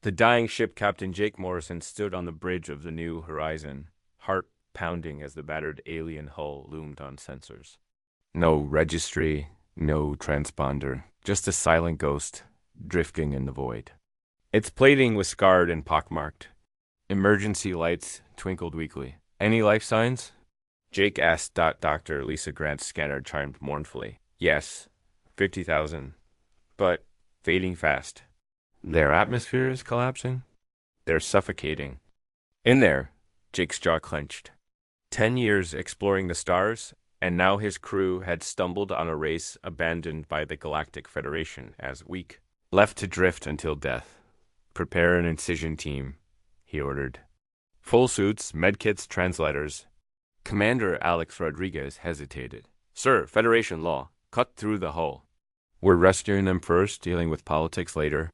The dying ship Captain Jake Morrison stood on the bridge of the New Horizon, heart pounding as the battered alien hull loomed on sensors. No registry, no transponder, just a silent ghost drifting in the void. Its plating was scarred and pockmarked. Emergency lights twinkled weakly. Any life signs? Jake asked. Dr. Lisa Grant's scanner chimed mournfully. Yes, 50,000. But fading fast. Their atmosphere is collapsing? They're suffocating. In there, Jake's jaw clenched. 10 years exploring the stars, and now his crew had stumbled on a race abandoned by the Galactic Federation as weak, left to drift until death. Prepare an incision team, he ordered. Full suits, medkits, translators. Commander Alex Rodriguez hesitated. Sir, Federation law. Cut through the hull. We're rescuing them first, dealing with politics later.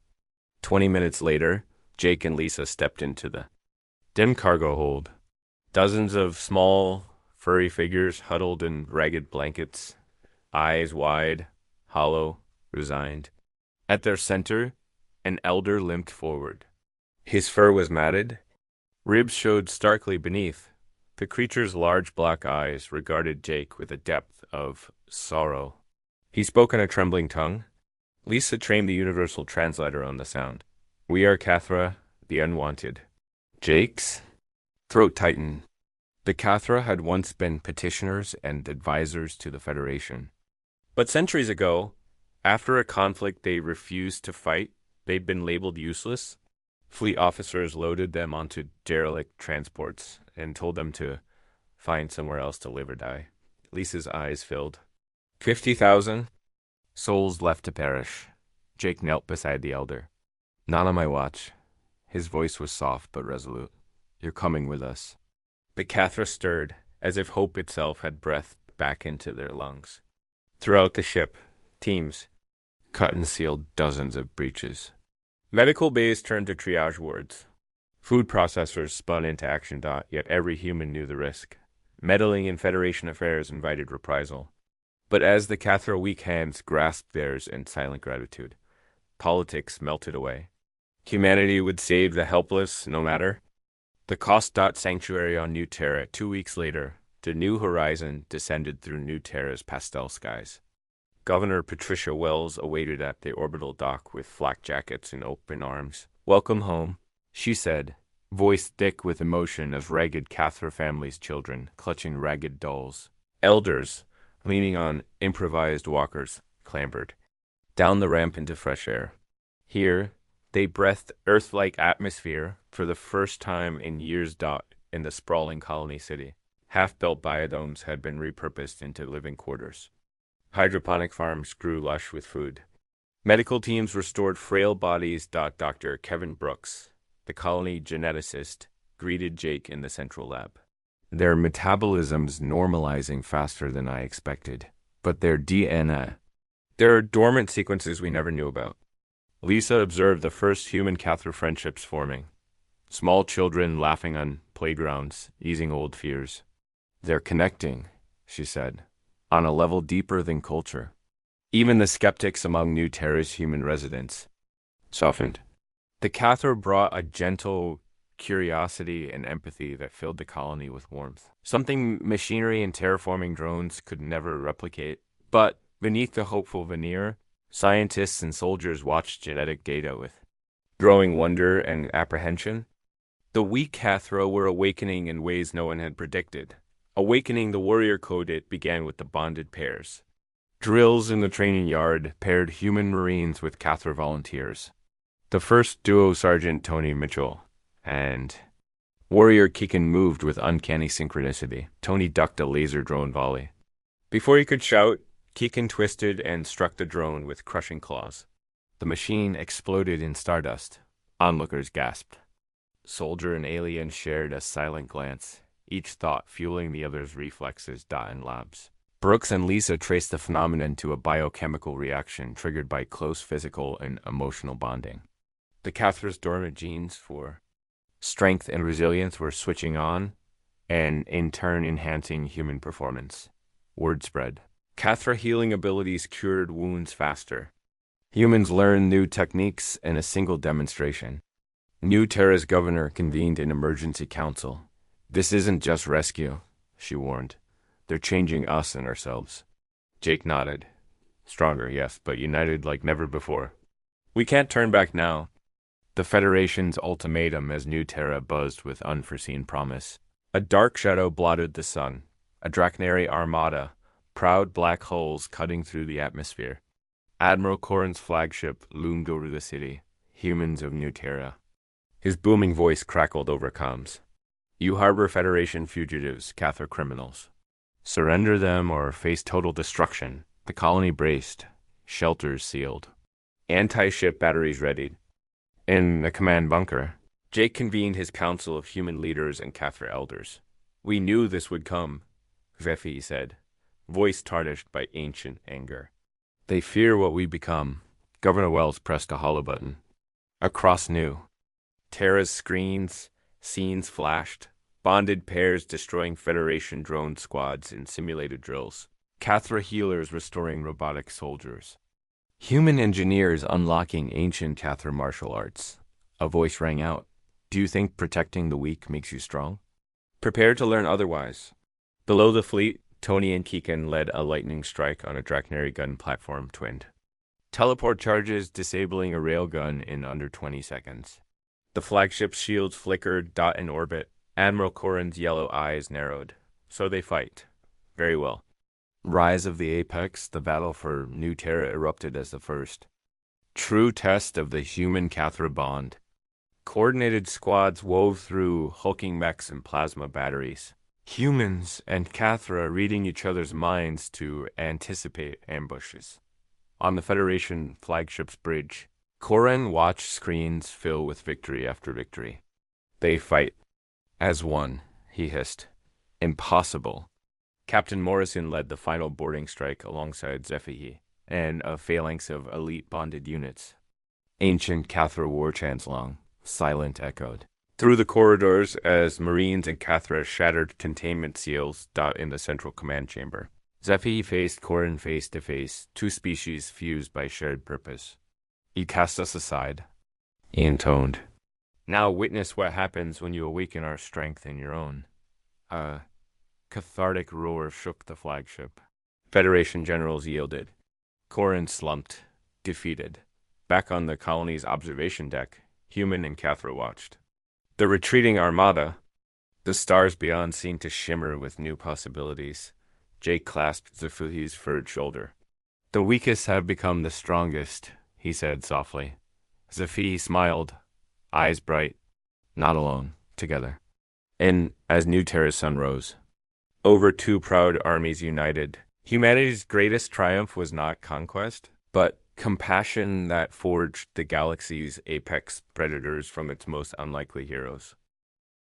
20 minutes later, Jake and Lisa stepped into the dim cargo hold. Dozens of small, furry figures huddled in ragged blankets, eyes wide, hollow, resigned. At their center, an elder limped forward. His fur was matted. Ribs showed starkly beneath. The creature's large black eyes regarded Jake with a depth of sorrow. He spoke in a trembling tongue. Lisa trained the universal translator on the sound. We are Cathra, the unwanted. Jake's throat tightened. The Cathra had once been petitioners and advisors to the Federation. But centuries ago, after a conflict they refused to fight, they'd been labeled useless. Fleet officers loaded them onto derelict transports and told them to find somewhere else to live or die. Lisa's eyes filled. 50,000 souls left to perish. Jake knelt beside the elder. Not on my watch. His voice was soft but resolute. You're coming with us. The Cathra stirred, as if hope itself had breathed back into their lungs. Throughout the ship, teams cut and sealed dozens of breaches. Medical bays turned to triage wards. Food processors spun into action. Yet every human knew the risk. Meddling in Federation affairs invited reprisal. But as the Cathra weak hands grasped theirs in silent gratitude, politics melted away. Humanity would save the helpless no matter. The cost. Sanctuary on New Terra. 2 weeks later, the New Horizon descended through New Terra's pastel skies. Governor Patricia Wells awaited at the orbital dock with flak jackets and open arms. Welcome home, she said, voice thick with emotion as ragged Cathra families' children clutching ragged dolls. Elders, leaning on improvised walkers, clambered down the ramp into fresh air. Here, they breathed Earth-like atmosphere for the first time in years. In the sprawling colony city, half-built biodomes had been repurposed into living quarters. Hydroponic farms grew lush with food. Medical teams restored frail bodies. Dr. Kevin Brooks, the colony geneticist, greeted Jake in the central lab. Their metabolism's normalizing faster than I expected, but their DNA. There are dormant sequences we never knew about. Lisa observed the first human-Cathra friendships forming. Small children laughing on playgrounds, easing old fears. They're connecting, she said, on a level deeper than culture. Even the skeptics among New Terra's human residents softened. The Cathra brought a gentle curiosity and empathy that filled the colony with warmth. Something machinery and terraforming drones could never replicate. But beneath the hopeful veneer, scientists and soldiers watched genetic data with growing wonder and apprehension. The weak Cathra were awakening in ways no one had predicted. Awakening the warrior code. It began with the bonded pairs. Drills in the training yard paired human Marines with Cathra volunteers. The first duo, Sergeant Tony Mitchell and Warrior Keegan, moved with uncanny synchronicity. Tony ducked a laser drone volley. Before he could shout, Keegan twisted and struck the drone with crushing claws. The machine exploded in stardust. Onlookers gasped. Soldier and alien shared a silent glance, each thought fueling the other's reflexes. In labs, Brooks and Lisa traced the phenomenon to a biochemical reaction triggered by close physical and emotional bonding. The Cathra's dormant genes for strength and resilience were switching on, and in turn enhancing human performance. Word spread. Cathra healing abilities cured wounds faster. Humans learned new techniques in a single demonstration. New Terra's governor convened an emergency council. This isn't just rescue, she warned. They're changing us and ourselves. Jake nodded. Stronger, yes, but united like never before. We can't turn back now. The Federation's ultimatum as New Terra buzzed with unforeseen promise. A dark shadow blotted the sun. A Drachnary armada, proud black hulls cutting through the atmosphere. Admiral Corrin's flagship loomed over the city. Humans of New Terra. His booming voice crackled over comms. You harbor Federation fugitives, Cathar criminals. Surrender them or face total destruction. The colony braced. Shelters sealed. Anti-ship batteries readied. In the command bunker, Jake convened his council of human leaders and Cathar elders. We knew this would come, Zephi said, voice tarnished by ancient anger. They fear what we become. Governor Wells pressed a hollow button. Across new. Terra's scenes flashed. Bonded pairs destroying Federation drone squads in simulated drills. Cathra healers restoring robotic soldiers. Human engineers unlocking ancient Cathar martial arts. A voice rang out. Do you think protecting the weak makes you strong? Prepare to learn otherwise. Below the fleet, Tony and Keegan led a lightning strike on a Drachnary gun platform twinned. Teleport charges disabling a railgun in under 20 seconds. The flagship's shields flickered, dot in orbit. Admiral Corrin's yellow eyes narrowed. So they fight. Very well. Rise of the Apex, the battle for New Terra erupted as the first. True test of the human Cathra bond. Coordinated squads wove through hulking mechs and plasma batteries. Humans and Cathra reading each other's minds to anticipate ambushes. On the Federation flagship's bridge, Corrin watched screens fill with victory after victory. They fight. As one, he hissed. Impossible. Captain Morrison led the final boarding strike alongside Zephi and a phalanx of elite bonded units. Ancient Cathra war chants long, silent echoed. Through the corridors as Marines and Cathra shattered containment seals dot in the central command chamber. Zephi faced Corrin face to face, two species fused by shared purpose. You cast us aside. He intoned. Now witness what happens when you awaken our strength in your own. A cathartic roar shook the flagship. Federation generals yielded. Corrin slumped, defeated. Back on the colony's observation deck, human and Cathra watched. The retreating armada, the stars beyond seemed to shimmer with new possibilities. Jake clasped Zephi's furred shoulder. The weakest have become the strongest, he said softly. Zephi smiled, eyes bright. Not alone, together. And as New Terra's sun rose, over two proud armies united, humanity's greatest triumph was not conquest, but compassion that forged the galaxy's apex predators from its most unlikely heroes.